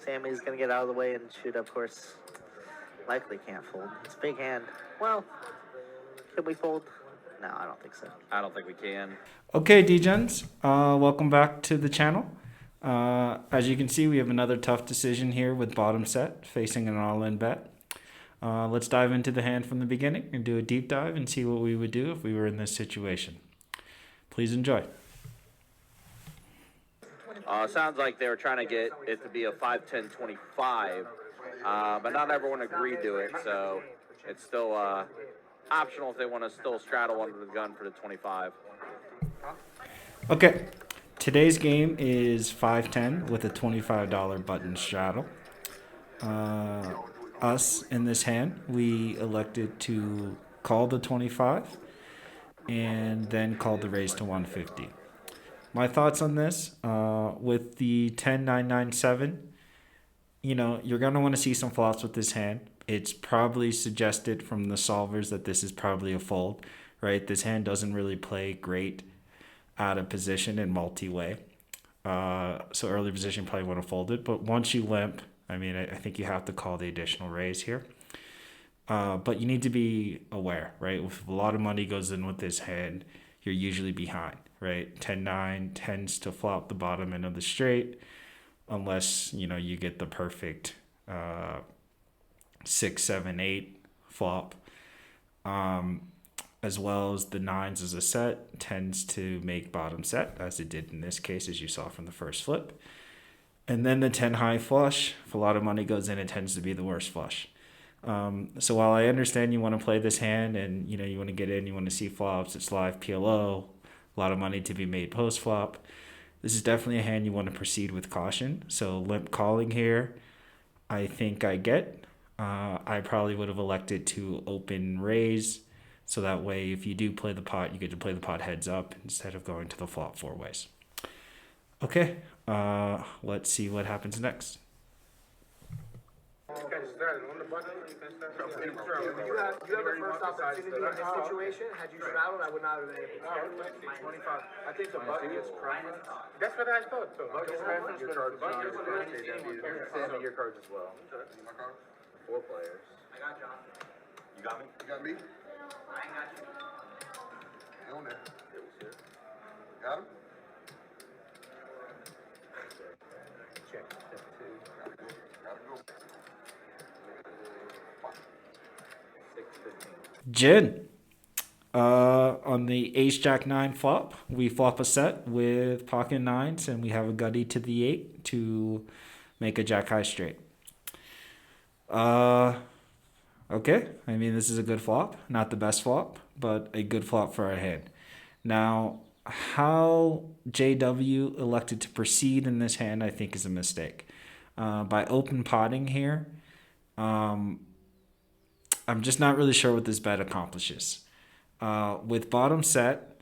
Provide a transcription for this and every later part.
Sammy's going to get out of the way and shoot, of course. Likely can't fold. It's a big hand. Well, can we fold? No, I don't think so. I don't think we can. Okay, D-Gens, welcome back to the channel. As you can see, we have another tough decision here with bottom set facing an all-in bet. Let's dive into the hand from the beginning and do a deep dive and see what we would do if we were in this situation. Please enjoy. Sounds like they were trying to get it to be a 5-10-25, but not everyone agreed to it, so it's still optional if they want to still straddle under the gun for the 25. Okay, today's game is 5-10 with a $25 button straddle. Us in this hand, we elected to call the 25 and then call the raise to 150. My thoughts on this, with the 10-9-9-7, you're going to want to see some flops with this hand. It's probably suggested from the solvers that this is probably a fold, right? This hand doesn't really play great out of position in multi-way. So early position probably would have folded. But once you limp, I think you have to call the additional raise here. But you need to be aware, right? If a lot of money goes in with this hand, you're usually behind, right? 10-9 tends to flop the bottom end of the straight unless, you get the perfect 6-7-8 flop. As well as the nines as a set tends to make bottom set, as it did in this case, as you saw from the first flip. And then the 10 high flush, if a lot of money goes in, it tends to be the worst flush. So while I understand you want to play this hand and you want to get in, you want to see flops, it's live PLO, a lot of money to be made post flop. This is definitely a hand you want to proceed with caution. So limp calling here, I think I get. I probably would have elected to open raise, so that way if you do play the pot, you get to play the pot heads up instead of going to the flop four ways. Okay, let's see what happens next. You have the first opportunity in this situation. Had you straddled, I would not have been able to. 25. I think the button is preference. That's what I thought. So button preference. Your cards. Send me your cards as well. Four players. I got John. You got me. You got me. I got you. You on there? Got him. Check. Gotta go. Gin. On the ace jack 9 flop, we flop a set with pocket nines and we have a gutty to the 8 to make a jack high straight. Okay, this is a good flop, not the best flop, but a good flop for our hand. Now, how JW elected to proceed in this hand, I think, is a mistake. By open potting here, I'm just not really sure what this bet accomplishes. With bottom set,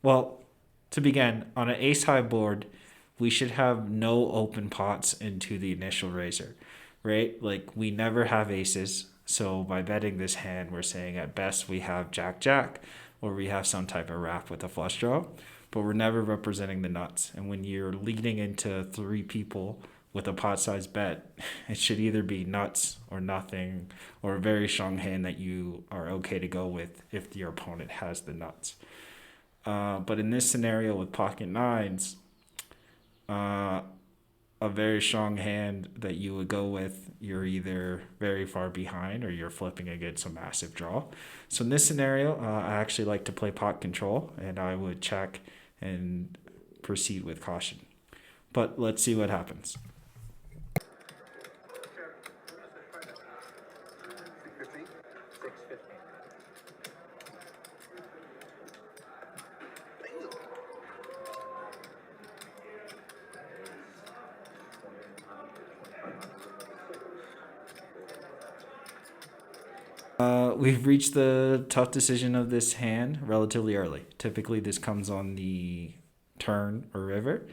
well, to begin, on an ace-high board, we should have no open pots into the initial raiser, right? Like, we never have aces, so by betting this hand, we're saying at best we have jack-jack, or we have some type of wrap with a flush draw, but we're never representing the nuts. And when you're leading into three people with a pot size bet, it should either be nuts or nothing, or a very strong hand that you are okay to go with if your opponent has the nuts. But in this scenario with pocket nines, a very strong hand that you would go with, you're either very far behind or you're flipping against a massive draw. So in this scenario, I actually like to play pot control, and I would check and proceed with caution. But let's see what happens. We've reached the tough decision of this hand relatively early. Typically, this comes on the turn or river.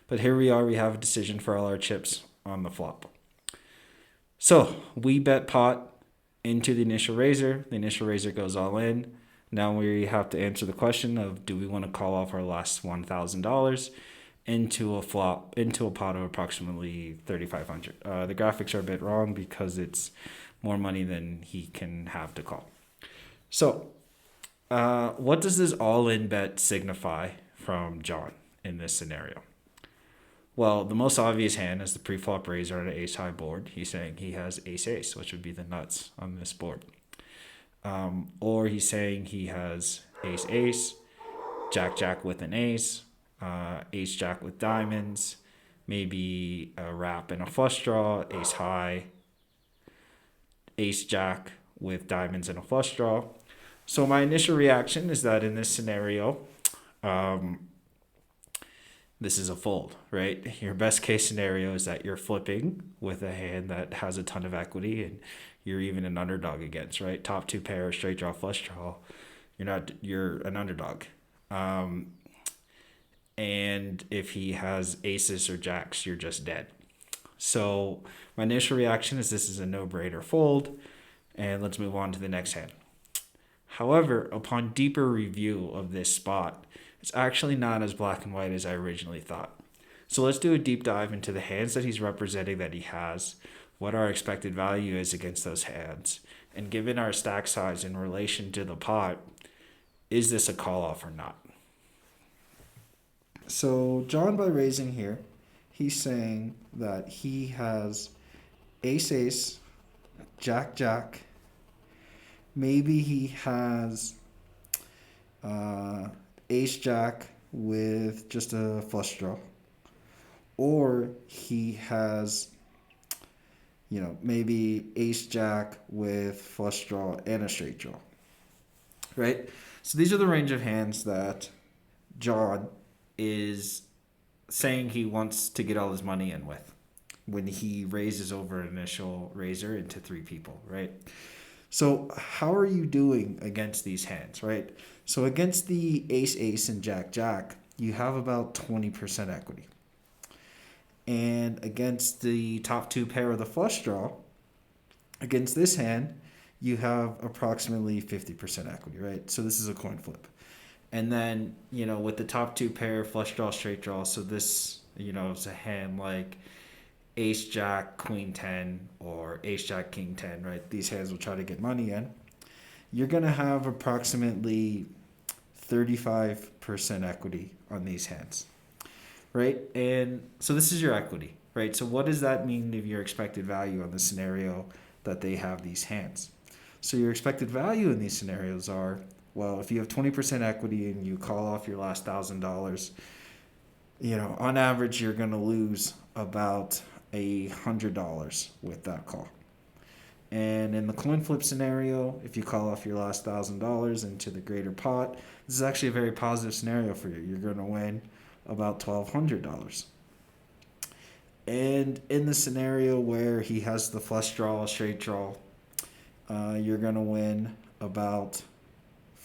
But here we are, we have a decision for all our chips on the flop. So we bet pot into the initial raiser. The initial raiser goes all in. Now we have to answer the question of, do we want to call off our last $1,000 into a flop, into a pot of approximately 3,500. The graphics are a bit wrong because it's more money than he can have to call. So, what does this all-in bet signify from John in this scenario? Well, the most obvious hand is the pre-flop raiser on an ace-high board. He's saying he has ace-ace, which would be the nuts on this board. Or he's saying he has ace-ace, jack-jack with an ace, ace-jack with diamonds, maybe a wrap and a flush draw, ace-high, ace-jack with diamonds and a flush draw. So my initial reaction is that in this scenario, this is a fold, right? Your best case scenario is that you're flipping with a hand that has a ton of equity and you're even an underdog against, right? Top two pair, straight draw, flush draw. You're an underdog. And if he has aces or jacks, you're just dead. So my initial reaction is this is a no-brainer fold, and let's move on to the next hand. However, upon deeper review of this spot, it's actually not as black and white as I originally thought. So let's do a deep dive into the hands that he's representing that he has, what our expected value is against those hands, and given our stack size in relation to the pot, is this a call off or not? So John, by raising here, he's saying that he has ace-ace, jack-jack, maybe he has ace-jack with just a flush draw. Or he has, maybe ace-jack with flush draw and a straight draw. Right? So these are the range of hands that John is saying he wants to get all his money in with when he raises over an initial raiser into three people, right? So how are you doing against these hands, right? So against the ace-ace and jack-jack, you have about 20% equity. And against the top two pair of the flush draw, against this hand, you have approximately 50% equity, right? So this is a coin flip. And then, with the top two pair, flush draw, straight draw, so this, is a hand like ace, jack, queen 10, or ace, jack, king 10, right? These hands will try to get money in. You're going to have approximately 35% equity on these hands, right? And so this is your equity, right? So what does that mean of your expected value on the scenario that they have these hands? So your expected value in these scenarios are, well, if you have 20% equity and you call off your last $1,000, on average, you're going to lose about $100 with that call. And in the coin flip scenario, if you call off your last $1,000 into the greater pot, this is actually a very positive scenario for you. You're going to win about $1,200. And in the scenario where he has the flush draw, straight draw, you're going to win about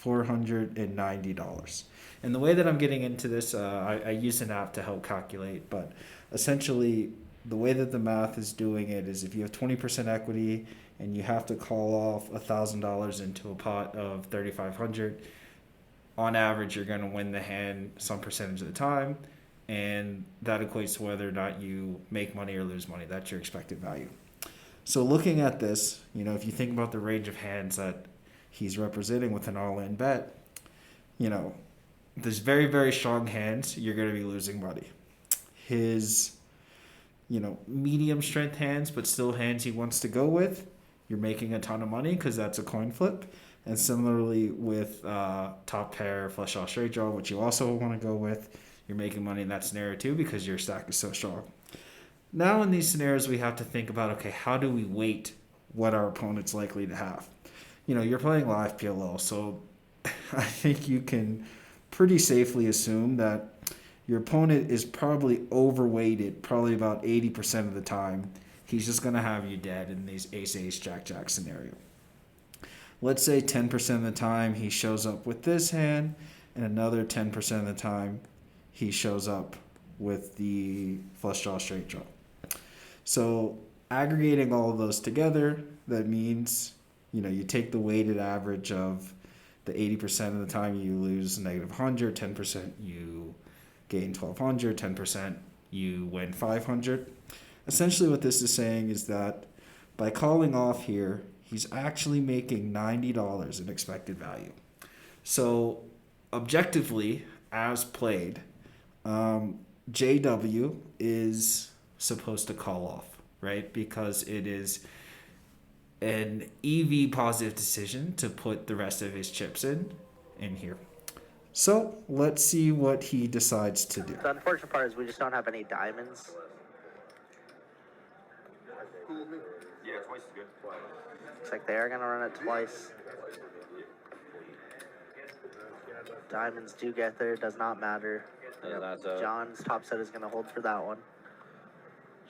$490. And the way that I'm getting into this, I use an app to help calculate, but essentially the way that the math is doing it is if you have 20% equity and you have to call off $1,000 into a pot of $3,500, on average you're going to win the hand some percentage of the time, and that equates to whether or not you make money or lose money. That's your expected value. So looking at this, if you think about the range of hands that he's representing with an all-in bet, there's very, very strong hands, you're going to be losing money. His, medium strength hands, but still hands he wants to go with, you're making a ton of money because that's a coin flip. And similarly with top pair, flush draw, straight draw, which you also want to go with, you're making money in that scenario too because your stack is so strong. Now in these scenarios, we have to think about, okay, how do we weight what our opponent's likely to have? You're playing live PLO, so I think you can pretty safely assume that your opponent is probably overweighted, probably about 80% of the time. He's just going to have you dead in these ace-ace, jack-jack scenario. Let's say 10% of the time he shows up with this hand, and another 10% of the time he shows up with the flush draw, straight draw. So aggregating all of those together, that means, you take the weighted average of the 80% of the time you lose -100, 10% you gain 1,200, 10%, you win 500. Essentially what this is saying is that by calling off here, he's actually making $90 in expected value. So objectively, as played, JW is supposed to call off, right? Because it is an EV positive decision to put the rest of his chips in here. So let's see what he decides to do. The unfortunate part is we just don't have any diamonds. Yeah, twice is good. Looks like they are going to run it twice. Diamonds do get there, does not matter. And that's a, John's top set is going to hold for that one.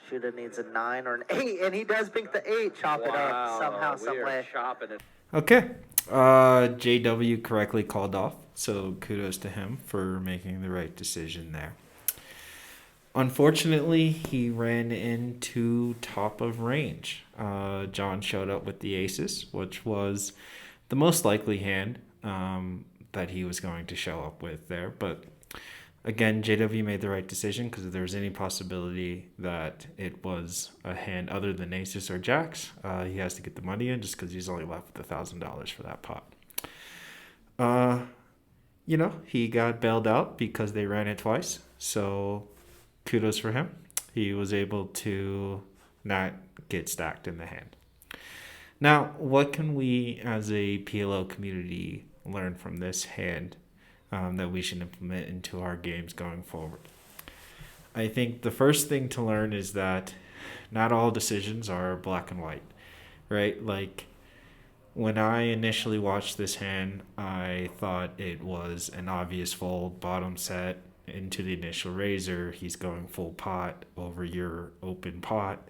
Shooter needs a 9 or an 8, and he does pick the 8. Chop it up somehow, some way. Chopping it. Okay. JW correctly called off, so kudos to him for making the right decision there. Unfortunately, he ran into top of range. John showed up with the aces, which was the most likely hand that he was going to show up with there. But again, JW made the right decision because if there was any possibility that it was a hand other than aces or jacks, he has to get the money in just because he's only left with $1,000 for that pot. He got bailed out because they ran it twice. So kudos for him. He was able to not get stacked in the hand. Now, what can we as a PLO community learn from this hand that we should implement into our games going forward? I think the first thing to learn is that not all decisions are black and white, right? Like when I initially watched this hand, I thought it was an obvious fold, bottom set into the initial razor. He's going full pot over your open pot.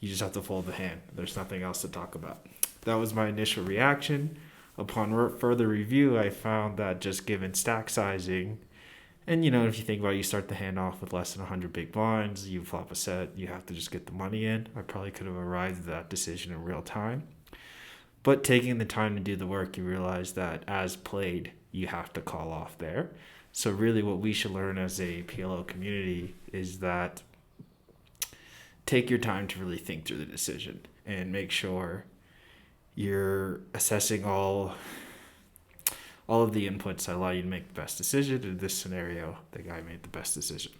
You just have to fold the hand. There's nothing else to talk about. That was my initial reaction. Upon further review, I found that just given stack sizing, and if you think about it, you start the hand off with less than 100 big blinds, you flop a set, you have to just get the money in. I probably could have arrived at that decision in real time. But taking the time to do the work, you realize that as played, you have to call off there. So really what we should learn as a PLO community is that take your time to really think through the decision and make sure you're assessing all of the inputs that allow you to make the best decision. In this scenario, the guy made the best decision.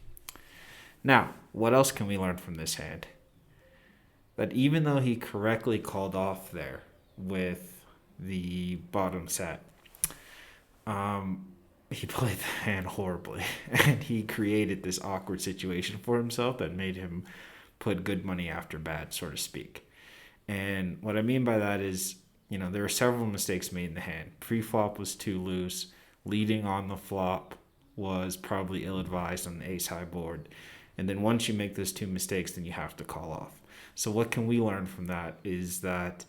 Now, what else can we learn from this hand? That even though he correctly called off there with the bottom set, he played the hand horribly, and he created this awkward situation for himself that made him put good money after bad, so to speak. And what I mean by that is, there were several mistakes made in the hand. Pre-flop was too loose. Leading on the flop was probably ill-advised on the ace-high board. And then once you make those two mistakes, then you have to call off. So what can we learn from that is that,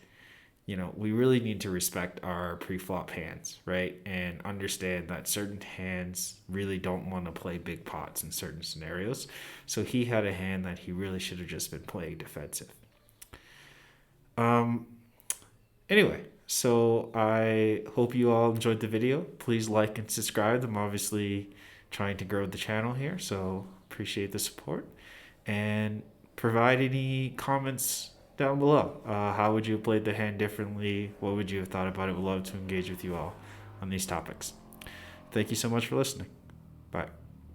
we really need to respect our pre-flop hands, right? And understand that certain hands really don't want to play big pots in certain scenarios. So he had a hand that he really should have just been playing defensive. Anyway, so I hope you all enjoyed the video. Please like and subscribe. I'm obviously trying to grow the channel here, so appreciate the support. And provide any comments down below. How would you have played the hand differently? What would you have thought about it? Would love to engage with you all on these topics. Thank you so much for listening. Bye.